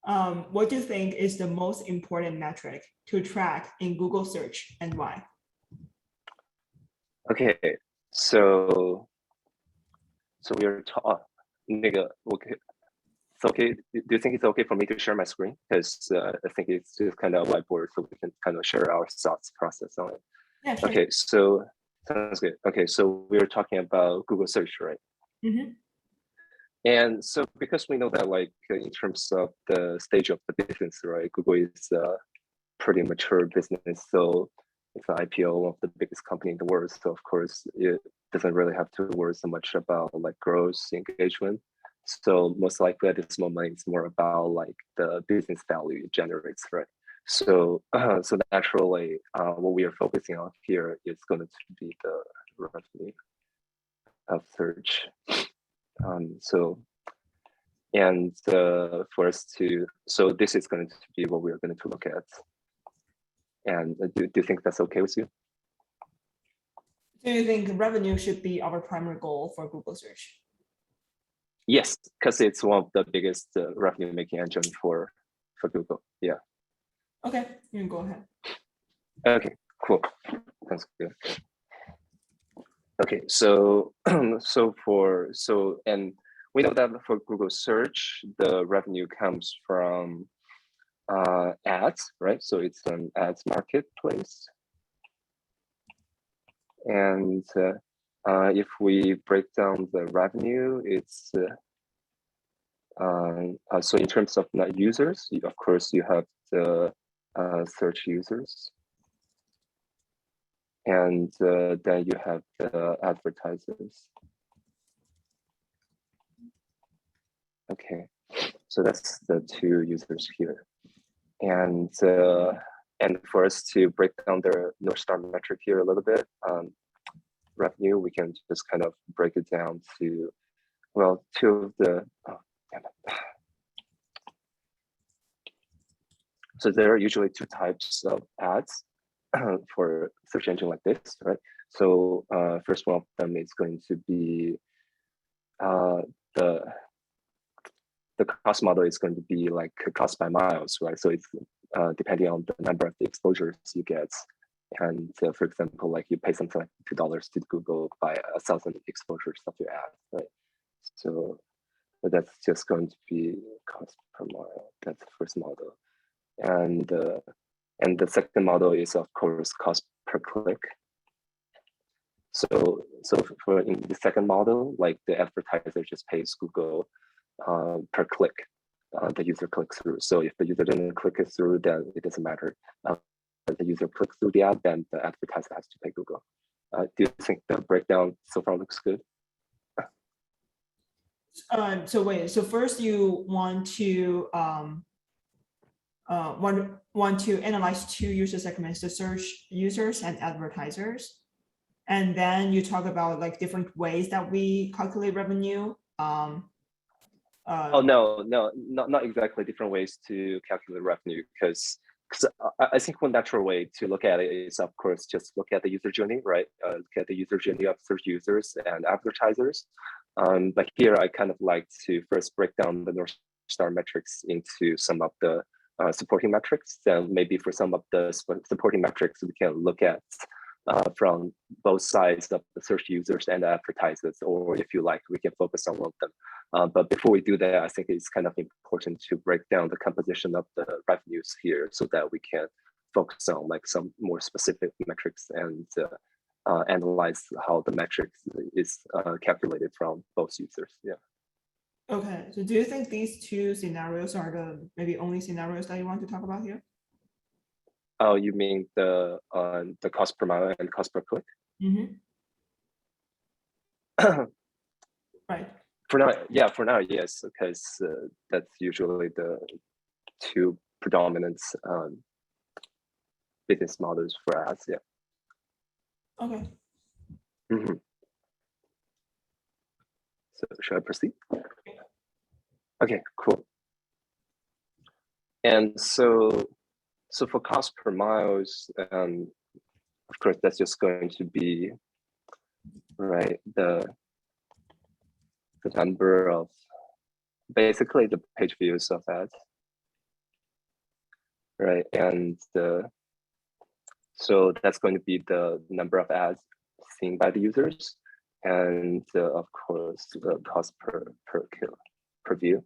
What do you think is the most important metric to track in Google search and why? Okay, so we are okay. It's okay. Do you think it's okay for me to share my screen? Because I think it's just kind of a whiteboard, so we can kind of share our thoughts process on it. Yeah, sure. Okay, so sounds good. Okay, so we were talking about Google search, right? Mm-hmm. And so because we know that, like, in terms of the stage of the business, right, Google is a pretty mature business, so it's an IPO of the biggest company in the world. So of course, it doesn't really have to worry so much about like growth, engagement. So most likely at this moment, it's more about like the business value it generates, right? So so naturally, what we are focusing on here is going to be the revenue of search. So and for us to, so this is going to be what we're going to look at. And do you think that's okay with you? Do you think revenue should be our primary goal for Google search? Yes, because it's one of the biggest revenue making engine for Google. Yeah. Okay, you can go ahead. Okay, cool. Sounds good. Okay, so and we know that for Google search, the revenue comes from ads, right? So it's an ads marketplace. And if we break down the revenue, it's so in terms of users, of course, you have the search users. And then you have the advertisers. Okay, so that's the two users here. And for us to break down the North Star metric here a little bit, revenue, we can just kind of break it down to, well, two of the, oh, damn it. So there are usually two types of ads for search engine like this, right? So first one of them is going to be the cost model is going to be like cost by miles, right? So it's depending on the number of the exposures you get. And for example, like you pay something like $2 to Google by 1,000 exposures of your ad, right? So that's just going to be cost per mile. That's the first model. And the second model is of course cost per click. So for in the second model, like the advertiser just pays Google per click the user clicks through. So if the user didn't click it through, then it doesn't matter. If the user clicks through the ad, then the advertiser has to pay Google. Do you think the breakdown so far looks good? So wait, so first you want to want to analyze two user segments, the search users and advertisers. And then you talk about like different ways that we calculate revenue. Oh no, not exactly different ways to calculate revenue, because I think one natural way to look at it is, of course, just look at the user journey, right? Look at the user journey of search users and advertisers. But here I kind of like to first break down the North Star metrics into some of the supporting metrics. Then maybe for some of the supporting metrics, we can look at from both sides of the search users and the advertisers, or if you like, we can focus on one of them. But before we do that, I think it's kind of important to break down the composition of the revenues here so that we can focus on like some more specific metrics and analyze how the metrics is calculated from both users. Yeah. Okay, so do you think these two scenarios are the maybe only scenarios that you want to talk about here? Oh, you mean the cost per mile and cost per click? Mm-hmm. Right. For now, yeah, for now, yes, because that's usually the two predominant business models for ads. Yeah. Okay. Mm-hmm. So should I proceed? Okay, cool. And so for cost per miles, of course, that's just going to be right the number of basically the page views of ads. right? And so that's going to be the number of ads seen by the users, and of course the cost per view.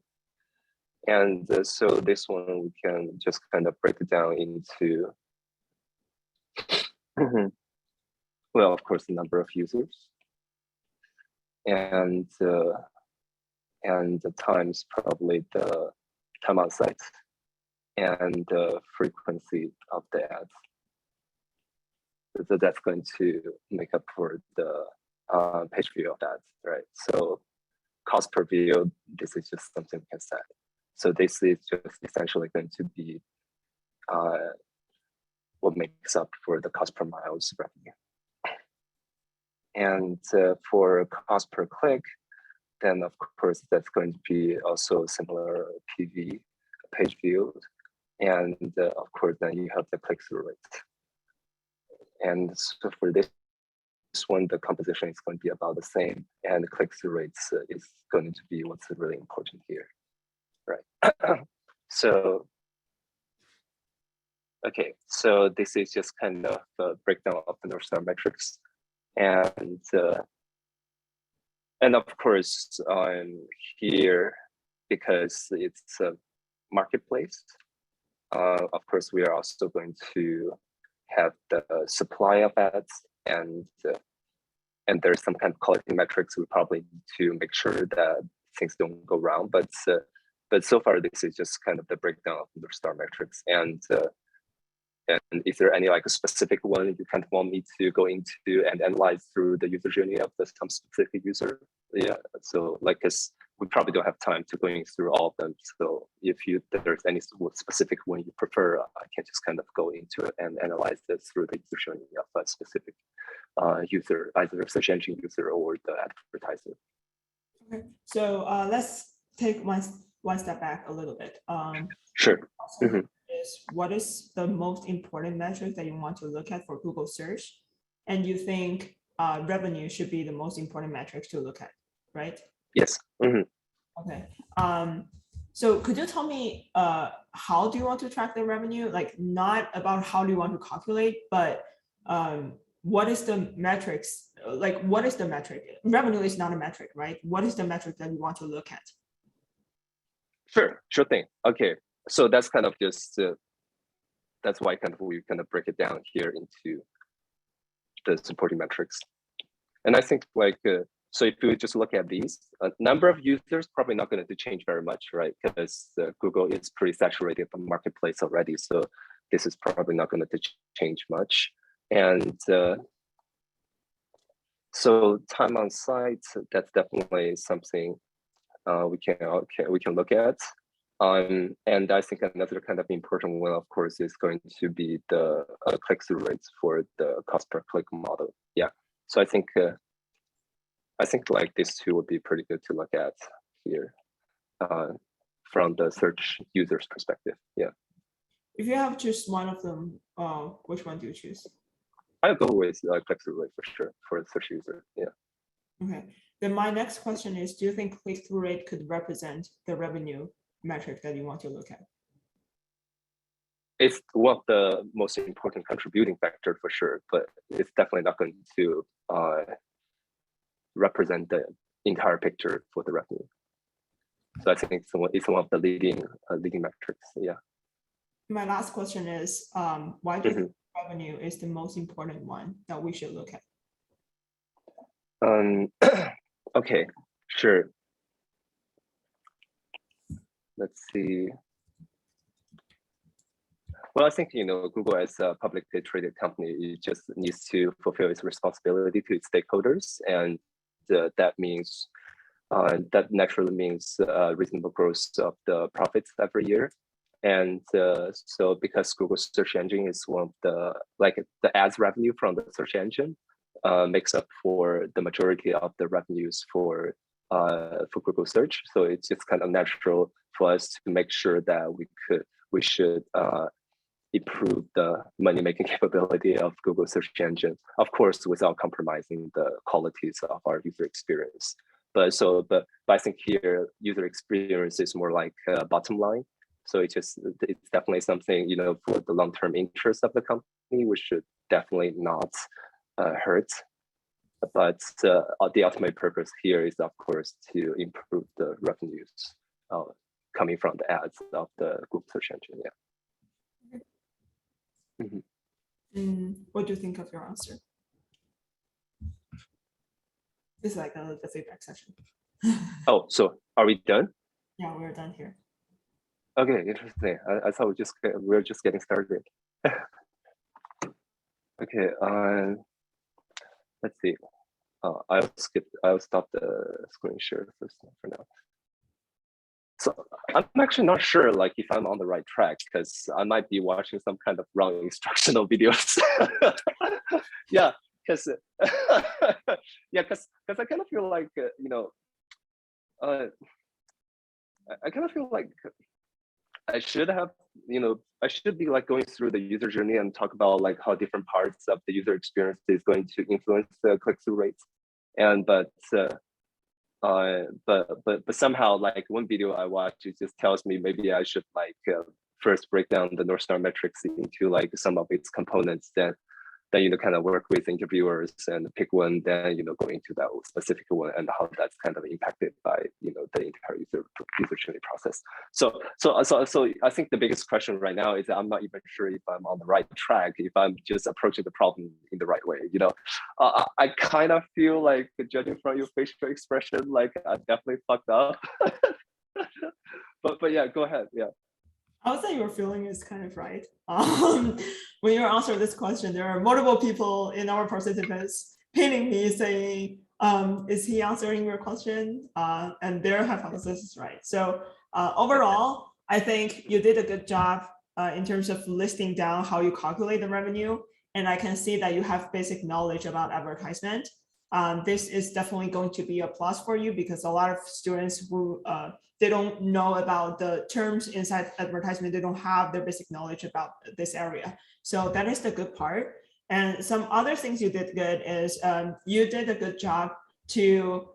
And so this one we can just kind of break it down into, well, of course, the number of users, and the times probably the time on site and the frequency of the ads. So that's going to make up for the page view of ads, right? So cost per view, this is just something we can set. So this is just essentially going to be what makes up for the cost per miles revenue. And for cost per click, then of course that's going to be also similar PV, page view. And of course, then you have the click-through rate. And so for this one, the composition is going to be about the same, and the click-through rates is going to be what's really important here, right? So, okay, so this is just kind of a breakdown of the North Star metrics, and of course, here, because it's a marketplace, of course, we are also going to have the supply of ads, and there's some kind of quality metrics we probably need to make sure that things don't go wrong. But so far, this is just kind of the breakdown of the star metrics. And is there any like a specific one you kind of want me to go into and analyze through the user journey of some specific user? Yeah, so like, cause we probably don't have time to going through all of them. So if there's any specific one you prefer, I can just kind of go into it and analyze this through the user journey of a specific user, either search engine user or the advertiser. Okay, so let's take one step back a little bit. Sure. Is what is the most important metric that you want to look at for Google search? And you think revenue should be the most important metric to look at, right? Yes. Okay. So could you tell me how do you want to track the revenue? Like, not about how do you want to calculate, but what is the metrics? Like, what is the metric? Revenue is not a metric, right? What is the metric that you want to look at? Sure thing. Okay, so that's kind of just that's why kind of we kind of break it down here into the supporting metrics. And I think like so if you just look at these, number of users probably not going to change very much, right? Because Google is pretty saturated the marketplace already, so this is probably not going to change much. And so time on site, that's definitely something we can look at. And I think another kind of important one, of course, is going to be the click-through rates for the cost per click model. Yeah, so I think like these two would be pretty good to look at here from the search user's perspective. Yeah. If you have just one of them, which one do you choose? I'll go with click-through rate for sure for the search user. Yeah. Okay. Then my next question is, do you think click-through rate could represent the revenue metric that you want to look at? It's one of the most important contributing factor for sure, but it's definitely not going to represent the entire picture for the revenue. So I think it's one of the leading metrics. Yeah. My last question is, why do you think revenue is the most important one that we should look at? Okay, sure. Let's see. Well, I think, Google as a publicly traded company, it just needs to fulfill its responsibility to its stakeholders. And that means, that naturally means reasonable growth of the profits every year. And so because Google search engine is one of the ads revenue from the search engine makes up for the majority of the revenues for Google search. So it's just kind of natural for us to make sure that we should improve the money-making capability of Google search engine, of course, without compromising the qualities of our user experience. But I think here user experience is more like bottom line. So it's definitely something, for the long-term interest of the company, we should definitely not hurt. But the ultimate purpose here is, of course, to improve the revenues coming from the ads of the Google search engine. Yeah. What do you think of your answer? It's like the feedback session. Oh, so are we done? Yeah, we're done here. Okay, interesting. I thought we're just getting started. Okay, let's see. I'll stop the screen share first for now. So I'm actually not sure if I'm on the right track, because I might be watching some kind of wrong instructional videos. Yeah, because I kind of feel like I kind of feel like I should have I should be going through the user journey and talk about how different parts of the user experience is going to influence the click-through rates. And but somehow one video I watched, it just tells me maybe I should first break down the North Star metrics into some of its components, then kind of work with interviewers and pick one, then go into that specific one and how that's kind of impacted by the entire user journey process. So I think the biggest question right now is that I'm not even sure if I'm on the right track, if I'm just approaching the problem in the right way. I kind of feel like, judging from your facial expression, I definitely fucked up. but yeah, go ahead. Yeah. I would say your feeling is kind of right. When you answer this question, there are multiple people in our participants pinning me saying, is he answering your question? And their hypothesis is right. So overall, I think you did a good job in terms of listing down how you calculate the revenue. And I can see that you have basic knowledge about advertisement. This is definitely going to be a plus for you, because a lot of students who they don't know about the terms inside advertisement, they don't have the basic knowledge about this area. So that is the good part. And some other things you did good is you did a good job to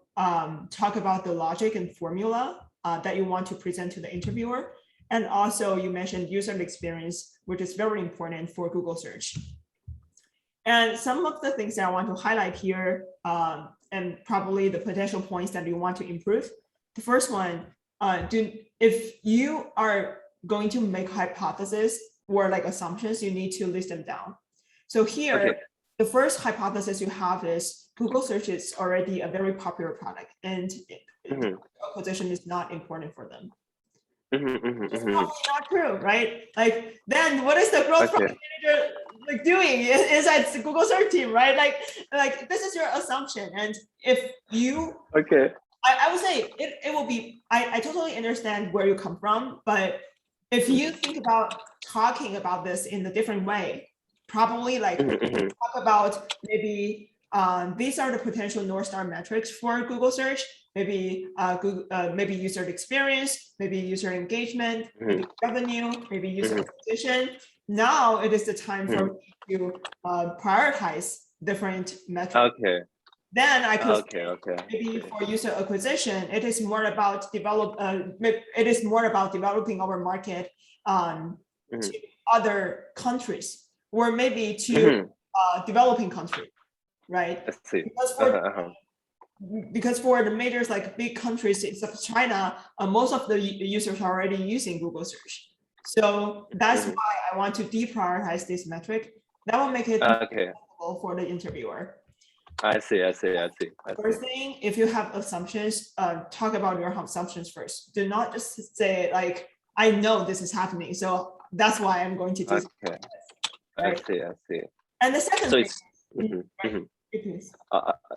talk about the logic and formula that you want to present to the interviewer. And also you mentioned user experience, which is very important for Google search. And some of the things that I want to highlight here, and probably the potential points that you want to improve. The first one, if you are going to make hypotheses or assumptions, you need to list them down. So here, okay. The first hypothesis you have is Google search is already a very popular product, and acquisition is not important for them. It's probably not true, right? Then what is the growth product manager doing inside the Google search team, right? This is your assumption. And if you, I would say it will be, I totally understand where you come from, but if you think about talking about this in a different way, probably talk about maybe these are the potential North Star metrics for Google search, maybe maybe user experience, maybe user engagement, maybe revenue, maybe user acquisition. Now it is the time for me to prioritize different metrics. Then I could maybe for user acquisition, it is more about developing our market to other countries, or maybe to developing countries, right? Because for the major big countries except China, most of the users are already using Google search. So that's why I want to deprioritize this metric. That will make it possible for the interviewer. I see. First thing, if you have assumptions, talk about your assumptions first. Do not just say I know this is happening, so that's why I'm going to do this. Right? I see. And the second thing,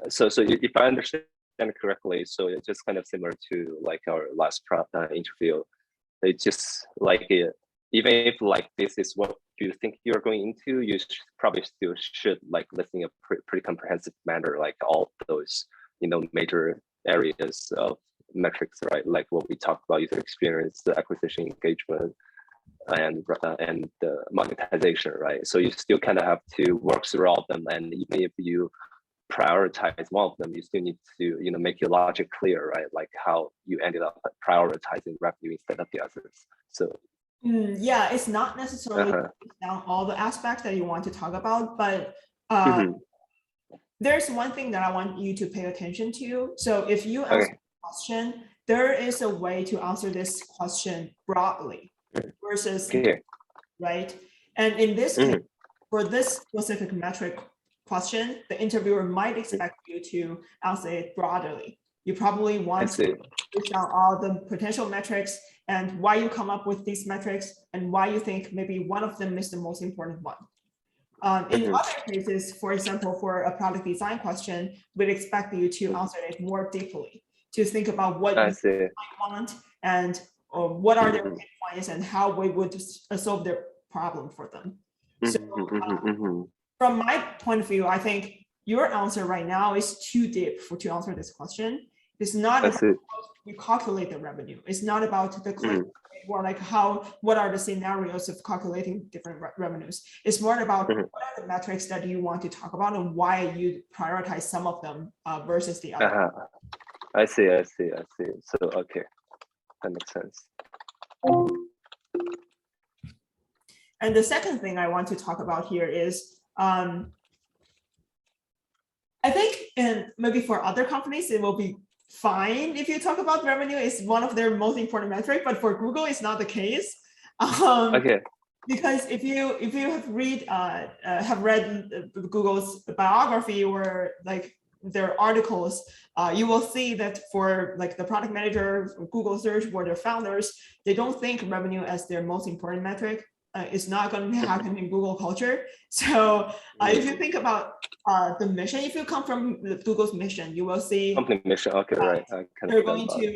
so if I understand correctly, so it's just kind of similar to our last interview. It's just even if this is what you think you're going into, you probably still should listing a pretty comprehensive manner, all those major areas of metrics, right? What we talked about: user experience, the acquisition, engagement, and the monetization, right? So you still kind of have to work through all of them, and even if you prioritize one of them, you still need to make your logic clear, right? How you ended up prioritizing revenue instead of the others. So Yeah, it's not necessarily Uh-huh. down all the aspects that you want to talk about, but Mhm. there's one thing that I want you to pay attention to. So if you answer Okay. the question, there is a way to answer this question broadly versus Okay. right. And in this case, Mhm. for this specific metric question, the interviewer might expect you to answer it broadly. You probably I want to see. list down all the potential metrics and why you come up with these metrics and why you think maybe one of them is the most important one. In Mhm. other cases, for example, for a product design question, we'd expect you to answer it more deeply, to think about what I you see. want and what are their Mhm. pain points and how we would solve their problem for them. So Mhm. Mhm. Mhm. from my point of view, I think your answer right now is too deep to answer this question. It's not I about see. how you calculate the revenue. It's not about the click Mhm. or like what are the scenarios of calculating different revenues. It's more about Mhm. what are the metrics that you want to talk about and why you prioritize some of them versus the other. Uh-huh. I see. I see. I see. So okay, that makes sense. And the second thing I want to talk about here is I think and maybe for other companies, it will be fine if you talk about revenue is one of their most important metric, but for Google, it's not the case. Okay. Because if you have read Google's biography or like their articles, you will see that for like the product manager, Google search, or their founders, they don't think revenue as their most important metric. It's not going to happen in Google culture. So if you think about the mission, if you come from Google's mission, you will see Company mission. Okay, right. I kind of they're forgot going about it.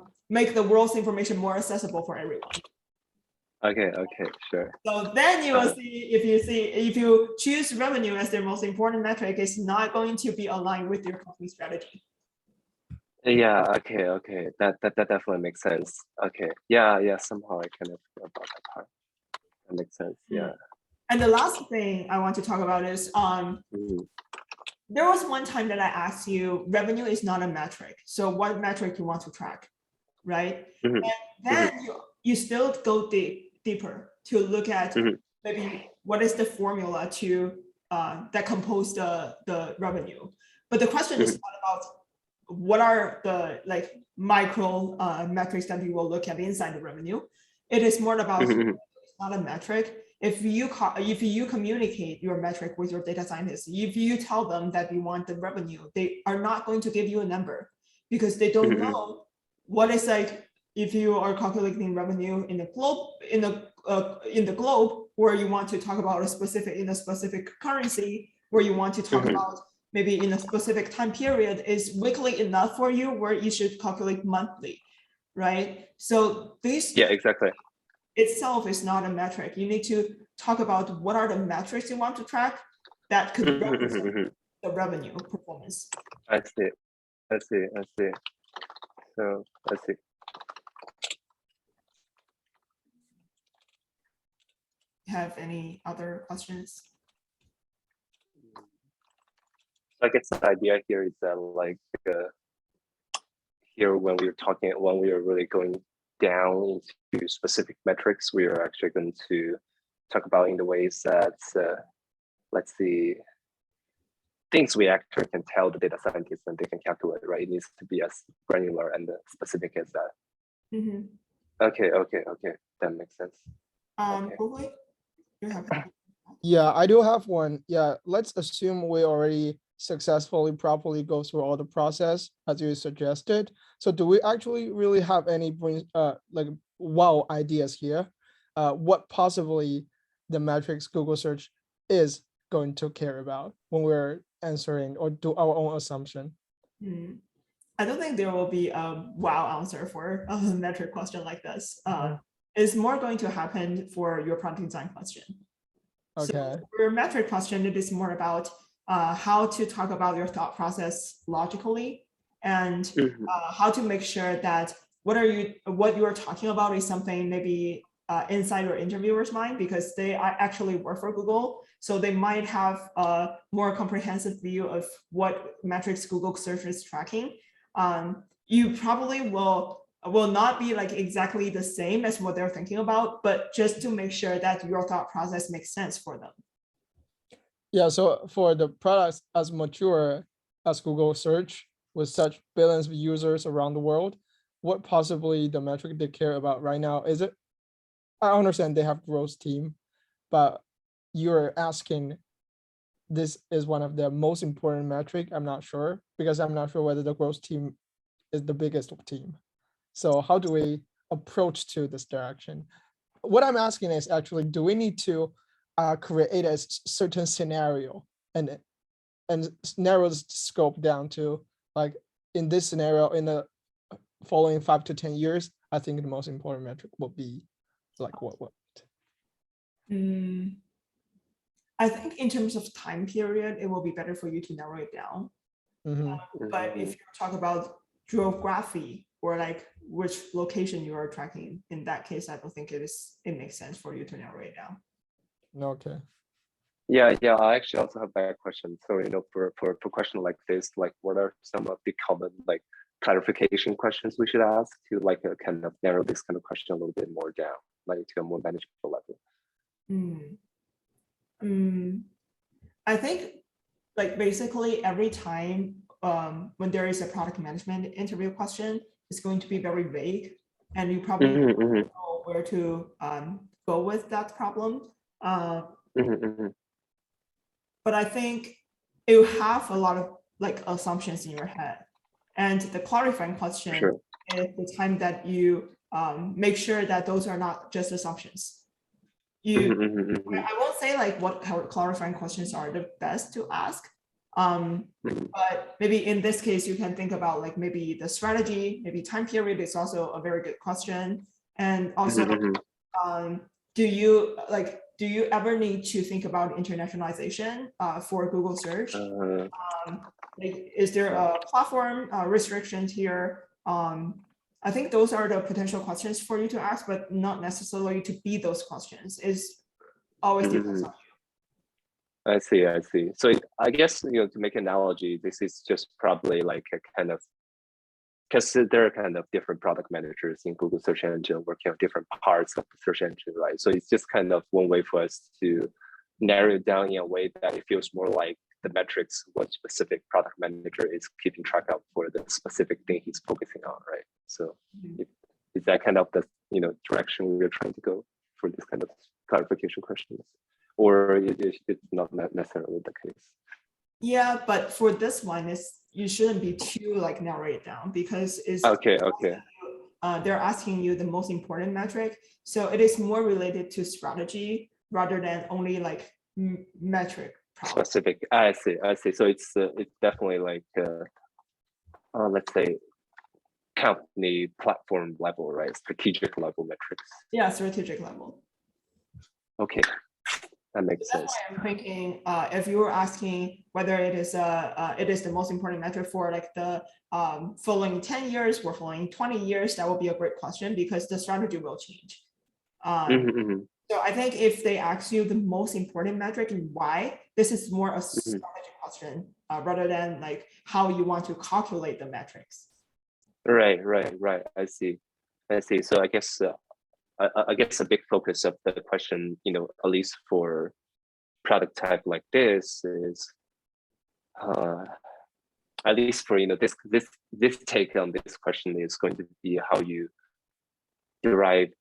to make the world's information more accessible for everyone. Okay. Okay. Sure. So then you will see if you choose revenue as their most important metric, it's not going to be aligned with your company strategy. Yeah. Okay. Okay. That definitely makes sense. Okay. Yeah. Yeah. Somehow I kind of forgot about that part. That makes sense. Yeah. And the last thing I want to talk about is Mhm. there was one time that I asked you, revenue is not a metric. So what metric you want to track, right? Mhm. And Mhm. then you still go deeper to look at Mhm. maybe what is the formula to that compose the revenue. But the question is Mhm. not about what are the like micro metrics that you will look at inside the revenue. It is more about Mhm. Mhm. it's not a metric. If you communicate your metric with your data scientists, if you tell them that you want the revenue, they are not going to give you a number because they don't Mhm. know what is like if you are calculating revenue in the globe in the globe, where you want to talk about a specific currency, where you want to talk Mhm. about maybe in a specific time period, is weekly enough for you where you should calculate monthly, right? So this Yeah. Exactly. itself is not a metric. You need to talk about what are the metrics you want to track that could Mhm. represent Mhm. Mhm. the revenue performance. I see. I see. I see. So I see. Have any other questions? So I guess the idea here is that like here when we are really going down into specific metrics, we are actually going to talk about in the ways that let's see things we actually can tell the data scientists and they can calculate, right? It needs to be as granular and specific as that. Mm-hmm. Okay, okay, okay. That makes sense. Okay. Hopefully you have. Yeah, I do have one. Yeah, let's assume we already successfully properly go through all the process as you suggested. So do we actually really have any like wow ideas here? What possibly the metrics Google search is going to care about when we're answering or do our own assumption? I don't think there will be a wow answer for a metric question like this. Mhm. It's more going to happen for your product design question. So Okay. for your metric question, it is more about how to talk about your thought process logically and Mhm. how to make sure that what you are talking about is something maybe inside your interviewer's mind, because they actually work for Google. So they might have a more comprehensive view of what metrics Google search is tracking. You probably will will not be like exactly the same as what they're thinking about, but just to make sure that your thought process makes sense for them. Yeah, so for the products as mature as Google search with such billions of users around the world, what possibly the metric they care about right now? Is it, I understand they have growth team, but you're asking this is one of the most important metric. I'm not sure, because I'm not sure whether the growth team is the biggest team. So how do we approach to this direction? What I'm asking is actually, do we need to create a certain scenario and narrow the scope down to, like, in this scenario, in the following 5 to 10 years, I think the most important metric will be like what? I think in terms of time period, it will be better for you to narrow it down. But if you talk about geography or like which location you are tracking, in that case, I don't think it makes sense for you to narrow it down. Okay. Yeah, I actually also have that question. So, for a question like this, like what are some of the common like clarification questions we should ask to like kind of narrow this kind of question a little bit more down, like to a more manageable level? I think like basically every time when there is a product management interview question, it's going to be very vague, and you probably don't know where to go with that problem. But I think you have a lot of like assumptions in your head, and the clarifying question is the time that you make sure that those are not just assumptions. I won't say like what clarifying questions are the best to ask, but maybe in this case you can think about like maybe the strategy, maybe time period is also a very good question, and also do you ever need to think about internationalization for Google search? Like, is there a platform restrictions here? I think those are the potential questions for you to ask, but not necessarily to be those questions. Is always depends on you. I see. So I guess, to make an analogy, this is just probably like a kind of, because there are kind of different product managers in Google search engine working on different parts of the search engine, right? So it's just kind of one way for us to narrow it down in a way that it feels more like the metrics what specific product manager is keeping track of for the specific thing he's focusing on, right? So is that kind of the direction we're trying to go for this kind of clarification questions, or it's not necessarily the case? Yeah, but for this one, you shouldn't be too like narrow it down, because it's okay. They're asking you the most important metric, so it is more related to strategy rather than only like metric problem. Specific. I see. So it's definitely like let's say company platform level, right? Strategic level metrics. Yeah, strategic level. Okay, that makes sense. I'm thinking if you were asking whether it is the most important metric for like the following 10 years or following 20 years, that will be a great question, because the strategy will change. So I think if they ask you the most important metric and why, this is more a strategy question rather than like how you want to calculate the metrics. Right. I see. So I guess a big focus of the question, at least for product type like this, is at least for this take on this question is going to be how you derive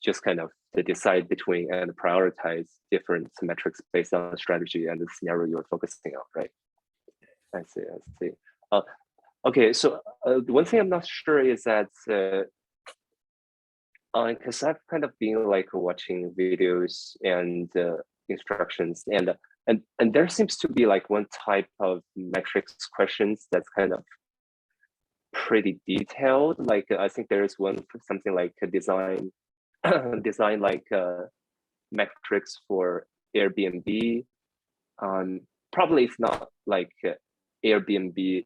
just kind of to decide between and prioritize different metrics based on the strategy and the scenario you're focusing on, right? I see. Okay, so the one thing I'm not sure is that because I've kind of been like watching videos and instructions, and there seems to be like one type of metrics questions that's kind of pretty detailed. Like I think there is one something like a design like metrics for Airbnb. Probably it's not like Airbnb,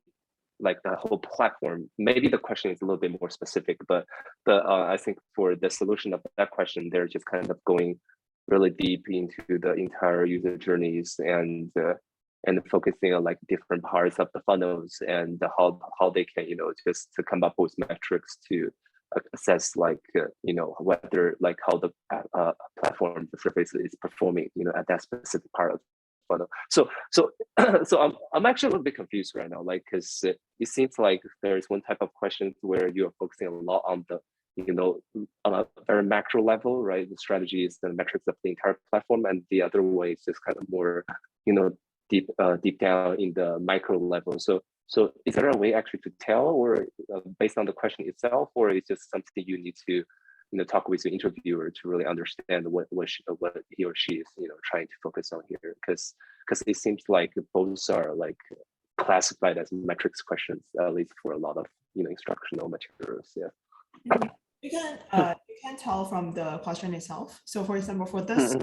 like the whole platform. Maybe the question is a little bit more specific, but I think for the solution of that question, they're just kind of going really deep into the entire user journeys and and focusing on like different parts of the funnels and how they can, just to come up with metrics to assess like, whether like how the platform, the service is performing, at that specific part of the funnel. So I'm actually a little bit confused right now, like, because it seems like there's one type of questions where you're focusing a lot on the, on a very macro level, right? The strategies and metrics of the entire platform, and the other way is just kind of more, deep down in the micro level. So is there a way actually to tell, or based on the question itself, or is just something you need to, talk with the interviewer to really understand what he or she is, trying to focus on here? Because it seems like both are like classified as metrics questions, at least for a lot of instructional materials. Yeah. You can tell from the question itself. So for example, for this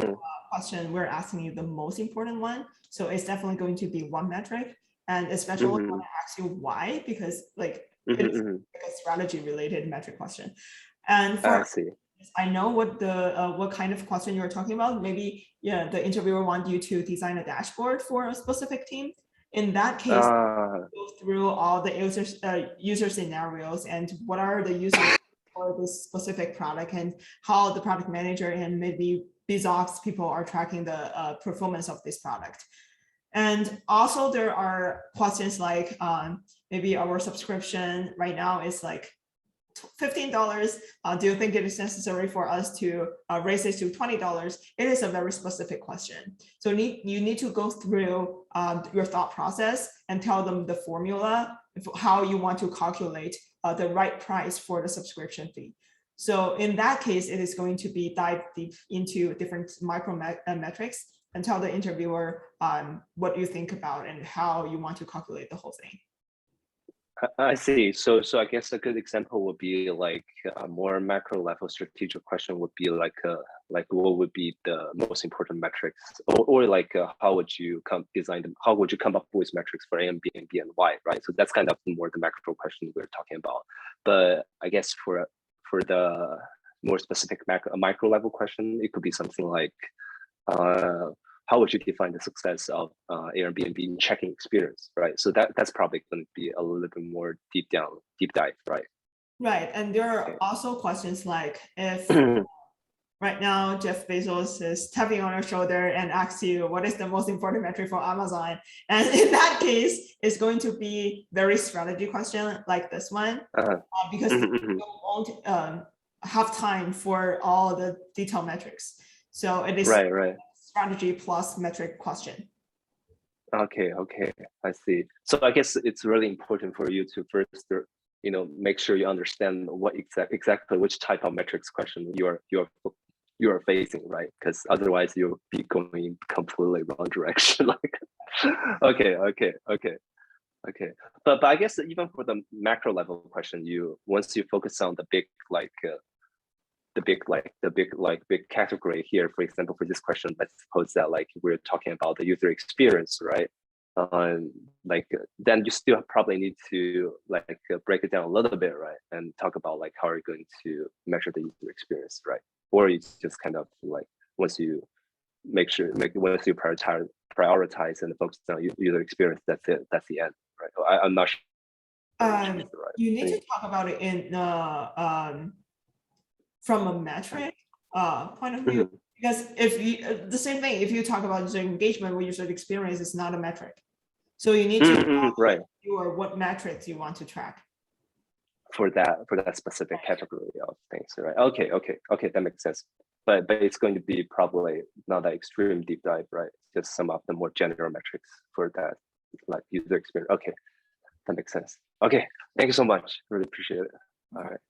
question, we're asking you the most important one. So it's definitely going to be one metric. And especially when I ask you why, because like it's like a strategy related metric question. And for I know what the what kind of question you're talking about. Maybe the interviewer wants you to design a dashboard for a specific team. In that case, go through all the user scenarios and what are the users for this specific product, and how the product manager and maybe BizOps people are tracking the performance of this product. And also there are questions like maybe our subscription right now is like $15. Do you think it is necessary for us to raise it to $20? It is a very specific question. So you need to go through your thought process and tell them the formula, how you want to calculate the right price for the subscription fee. So in that case, it is going to be dive deep into different micro metrics and tell the interviewer what you think about and how you want to calculate the whole thing. I see. So I guess a good example would be like a more macro level strategic question would be like what would be the most important metrics, or like how would you design them? How would you come up with metrics for A and B and B and Y, right? So that's kind of more the macro question we're talking about. But I guess for the more specific micro level question, it could be something like how would you define the success of Airbnb in checking experience, right? So that's probably going to be a little bit more deep dive, right? Right, and there are also questions like if right now Jeff Bezos is tapping on your shoulder and asks you what is the most important metric for Amazon, and in that case, it's going to be very strategy question like this one, because you won't have time for all the detailed metrics. So it is right. Strategy plus metric question. Okay, I see. So I guess it's really important for you to first, make sure you understand what exactly which type of metrics question you're facing, right? Because otherwise you'll be going completely wrong direction. Like, okay. But I guess even for the macro level question, once you focus on the big big category here, for example, for this question, let's suppose that like we're talking about the user experience, right? Then you still probably need to break it down a little bit, right? And talk about like how are you going to measure the user experience, right? Or it's just kind of like once you prioritize and focus on user experience, that's it, that's the end, right? I'm not sure. Right. You need to talk about it in from a metric point of view, because if you the same thing, if you talk about user engagement or user experience, it's not a metric. So you need to right or what metrics you want to track for that specific category of things, right? Okay, that makes sense. But it's going to be probably not that extreme deep dive, right? Just some of the more general metrics for that, like user experience. Okay, that makes sense. Okay, thank you so much. Really appreciate it. All right.